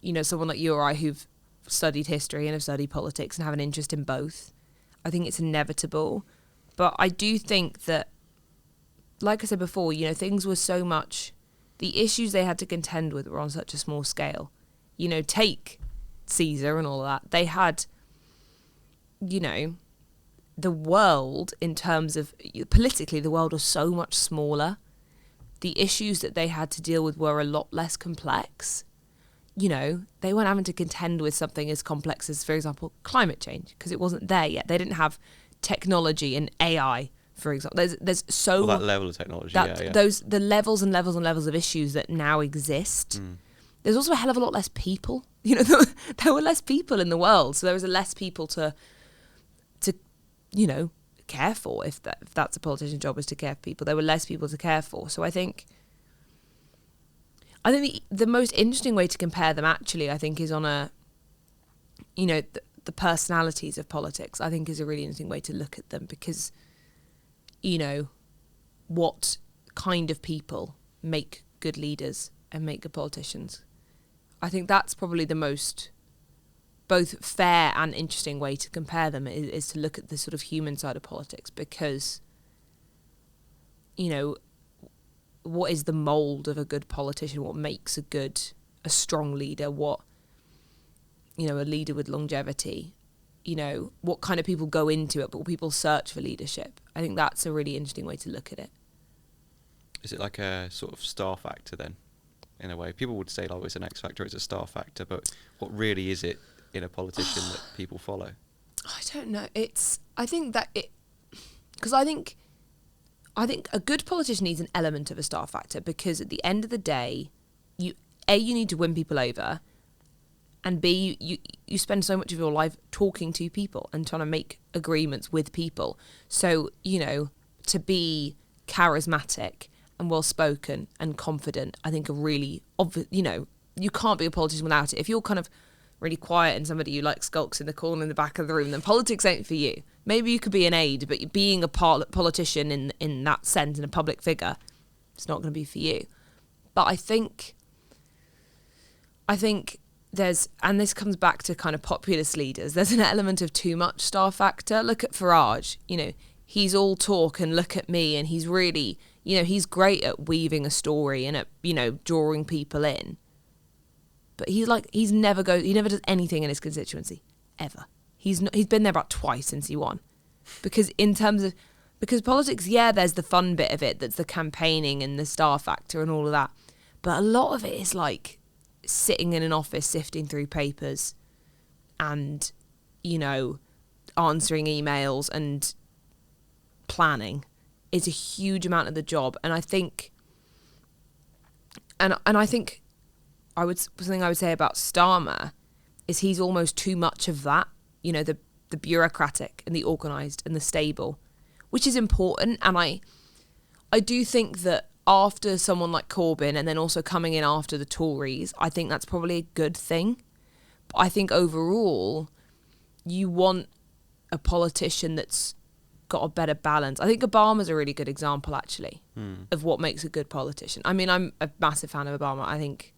you know, someone like you or I who've studied history and have studied politics and have an interest in both. I think it's inevitable. But I do think that, like I said before, you know, things were so much, the issues they had to contend with were on such a small scale. You know, take Caesar and all that. They had, you know, the world in terms of, politically, the world was so much smaller. The issues that they had to deal with were a lot less complex. You know, they weren't having to contend with something as complex as, for example, climate change, because it wasn't there yet. They didn't have technology and AI, for example. There's so... Well, that level of technology, the levels and levels and levels of issues that now exist. There's also a hell of a lot less people. You know, there were less people in the world, so there was less people to you know, care for. If that's a politician's job, is to care for people, there were less people to care for. So I think the most interesting way to compare them, actually, I think, is on a, you know, the personalities of politics. I think is a really interesting way to look at them, because, you know, what kind of people make good leaders and make good politicians. I think that's probably the most both fair and interesting way to compare them, is to look at the sort of human side of politics, because, you know, what is the mould of a good politician? What makes a strong leader? What, you know, a leader with longevity? You know, what kind of people go into it, but people search for leadership? I think that's a really interesting way to look at it. Is it like a sort of star factor then, in a way? People would say, like, it's an X factor, it's a star factor, but what really is it in a politician that people follow? I don't know. I think a good politician needs an element of a star factor, because at the end of the day, you need to win people over, and B, you spend so much of your life talking to people and trying to make agreements with people. So, you know, to be charismatic and well-spoken and confident, I think are really obvious. You know, you can't be a politician without it. If you're kind of really quiet and somebody who like skulks in the corner in the back of the room, then politics ain't for you. Maybe you could be an aide, but being a politician in that sense, in a public figure, it's not going to be for you. But I think there's, and this comes back to kind of populist leaders, there's an element of too much star factor. Look at Farage, you know, he's all talk and look at me, and he's really, you know, he's great at weaving a story and at, you know, drawing people in. But he never does anything in his constituency, ever. He's been there about twice since he won. Because politics, yeah, there's the fun bit of it, that's the campaigning and the star factor and all of that. But a lot of it is like sitting in an office sifting through papers and, you know, answering emails and planning is a huge amount of the job. And I think something I would say about Starmer is he's almost too much of that, you know, the bureaucratic and the organised and the stable, which is important. And I do think that after someone like Corbyn, and then also coming in after the Tories, I think that's probably a good thing. But I think overall, you want a politician that's got a better balance. I think Obama's a really good example, actually, of what makes a good politician. I mean, I'm a massive fan of Obama. I think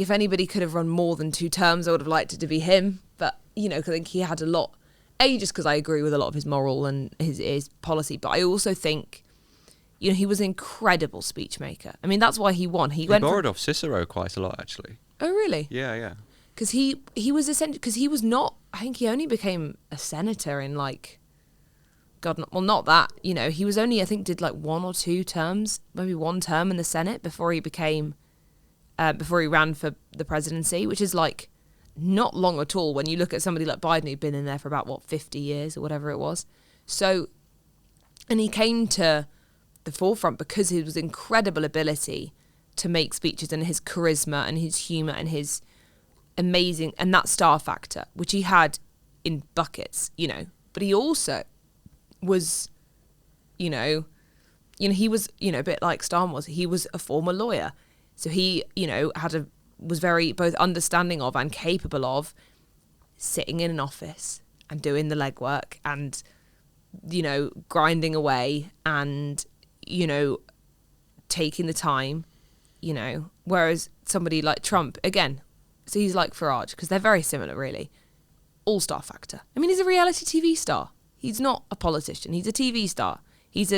if anybody could have run more than 2 terms, I would have liked it to be him. But, you know, 'cause I think he had a lot, just because I agree with a lot of his moral and his policy. But I also think, you know, he was an incredible speech maker. I mean, that's why he won. He borrowed off Cicero quite a lot, actually. Oh, really? Yeah. Because he was essentially, because he was not, I think he only became a senator in like, not that, you know, he was only, I think, did like 1 or 2 terms, maybe 1 term in the Senate before he ran for the presidency, which is like not long at all when you look at somebody like Biden, who'd been in there for about 50 years or whatever it was. So, and he came to the forefront because of his incredible ability to make speeches, and his charisma and his humour and his amazing, and that star factor, which he had in buckets, you know. But he also was, you know, he was, you know, a bit like Starmer was. He was a former lawyer. So he, you know, was very both understanding of and capable of sitting in an office and doing the legwork and, grinding away and, taking the time, whereas somebody like Trump, again, so he's like Farage, because they're very similar, really. All-star factor. I mean, he's a reality TV star. He's not a politician. He's a TV star. He's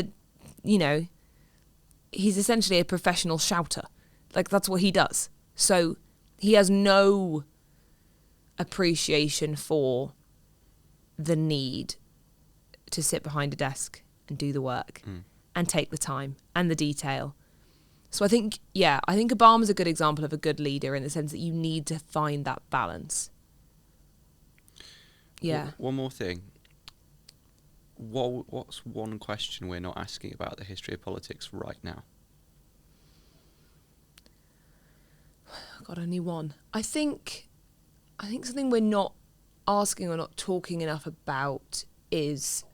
he's essentially a professional shouter. Like, that's what he does. So he has no appreciation for the need to sit behind a desk and do the work and take the time and the detail. So I think Obama's a good example of a good leader in the sense that you need to find that balance. Yeah. One more thing. What's one question we're not asking about the history of politics right now? God, only one. I think something we're not asking or not talking enough about is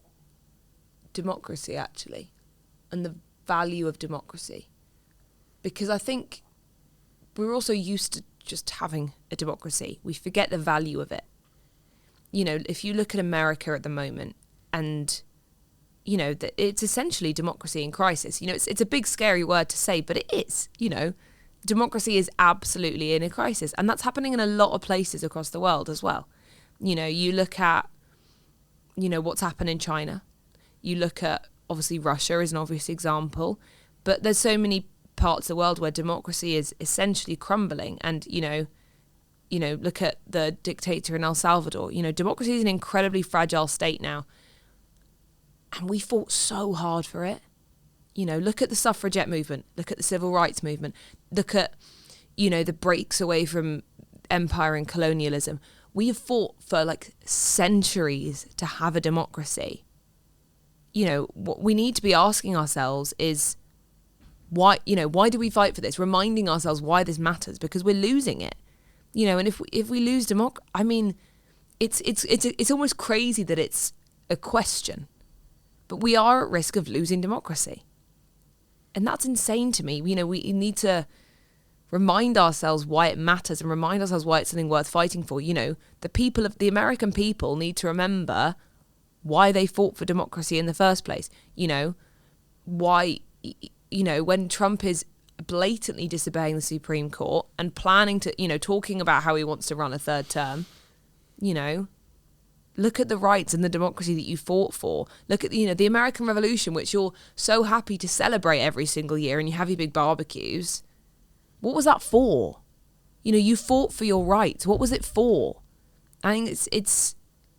democracy, actually, and the value of democracy. Because I think we're also used to just having a democracy. We forget the value of it. If you look at America at the moment, and, it's essentially democracy in crisis. It's a big, scary word to say, but it is, Democracy is absolutely in a crisis. And that's happening in a lot of places across the world as well. You look at, what's happened in China. You look at, obviously, Russia is an obvious example. But there's so many parts of the world where democracy is essentially crumbling. And, look at the dictator in El Salvador. Democracy is an incredibly fragile state now. And we fought so hard for it. Look at the suffragette movement. Look at the civil rights movement. Look at, the breaks away from empire and colonialism. We have fought for centuries to have a democracy. What we need to be asking ourselves is why do we fight for this? Reminding ourselves why this matters, because we're losing it. And if we lose democracy, I mean, it's almost crazy that it's a question, but we are at risk of losing democracy. And that's insane to me. We need to remind ourselves why it matters and remind ourselves why it's something worth fighting for. The American people need to remember why they fought for democracy in the first place. Why, when Trump is blatantly disobeying the Supreme Court and planning to, talking about how he wants to run a third term, look at the rights and the democracy that you fought for. Look at, the American Revolution, which you're so happy to celebrate every single year and you have your big barbecues. What was that for? You fought for your rights. What was it for? I think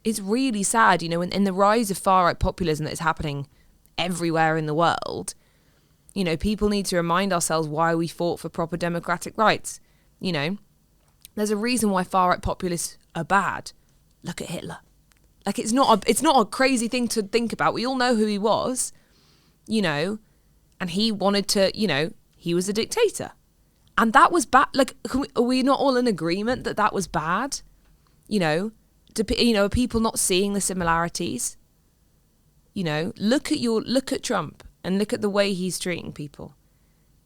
it's really sad, in the rise of far-right populism that is happening everywhere in the world. People need to remind ourselves why we fought for proper democratic rights. There's a reason why far-right populists are bad. Look at Hitler. It's not a crazy thing to think about. We all know who he was, and he wanted to, he was a dictator. And that was bad. Are we not all in agreement that that was bad? Are people not seeing the similarities? Look at Trump and look at the way he's treating people.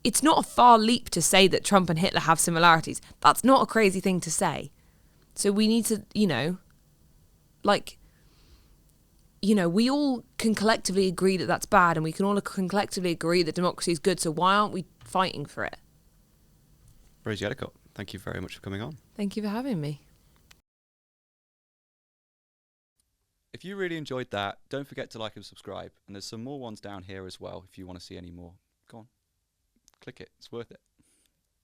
It's not a far leap to say that Trump and Hitler have similarities. That's not a crazy thing to say. So we need to, we all can collectively agree that that's bad, and we can all collectively agree that democracy is good. So why aren't we fighting for it? Rosie Addecott, thank you very much for coming on. Thank you for having me. If you really enjoyed that, don't forget to like and subscribe. And there's some more ones down here as well if you want to see any more. Go on, click it. It's worth it.